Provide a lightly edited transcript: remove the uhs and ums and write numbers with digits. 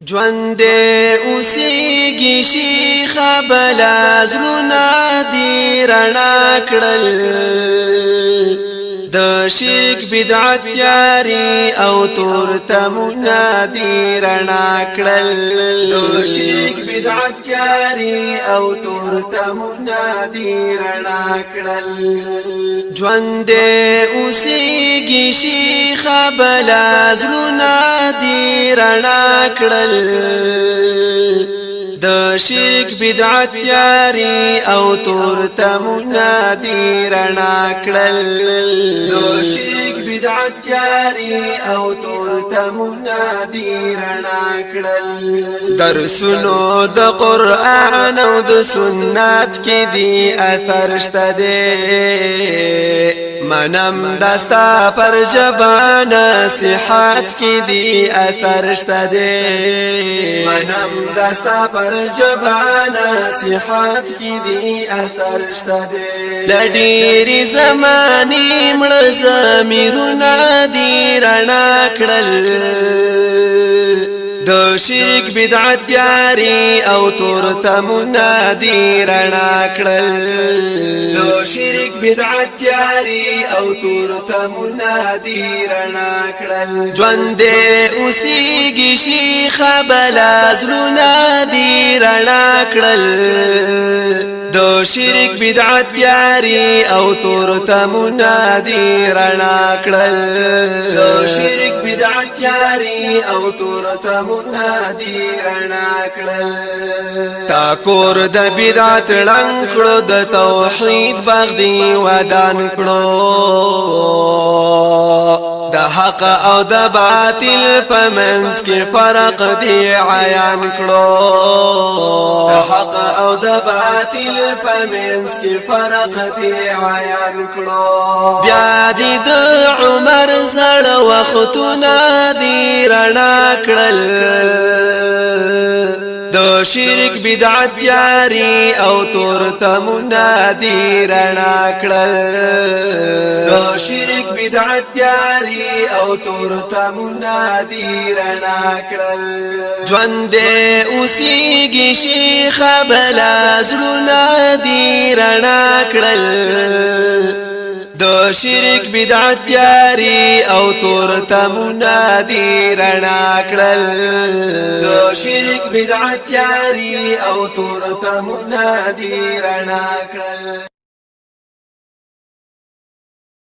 ژوند اوسېږي شیخ بلا زړونه دې رڼا کړل د شرک بدعت تیاري او تور تمونه دې رڼا کړل د شرک بدعت تیاري او تور تمونه دې رڼا کړل ژوند اوسېږي شیخ بلا زړونه دې رڼا کړل د شرک بدعت تیاري او تور تمونه دې رڼا کړل د شرک بدعت تیاري او تور تمونه دې رڼا کړل درسونو د قرآن او د سنت کې دې اثر شته دی منم دستا پر جبان صحت کی دی اثر شته دی منم دستا پر جبان صحت کی دی اثر شته دی لډيري زماني مړ زمیرونه دی رڼا کړل د شرک بدعت تیاري او تور تمونه دې رڼا کړل د شرک بدعت تیاري او تور تمونه دې رڼا کړل ژوند اوسېږي شیخ بلا زړونه دې رڼا کړل د شرک بدعت تیاري او تور تمونه دې رڼا کړل د شرک بدعت تیاري او تور تمونه دې رڼا کړل تا کور د بدعت ړنګ کړو د توحید باغ دې ودان کړو د حق او د باطل په منځ کې فرق دې عیان کړو د حق او د باطل په منځ کې فرق دې عیان کړو بیا دې د عمر زړه وختونه دې رڼا کړل د شرک بدعت تیاري او تور تمونه دې رڼا کړل د شرک بدعت تیاري او تور تمونه دې رڼا کړل ژوند اوسېږي شیخ بلا زړونه دې رڼا کړل د شرک بدعت تیاري او تور تمونه دې رڼا کړل د شرک بدعت تیاري او تور تمونه دې رڼا کړل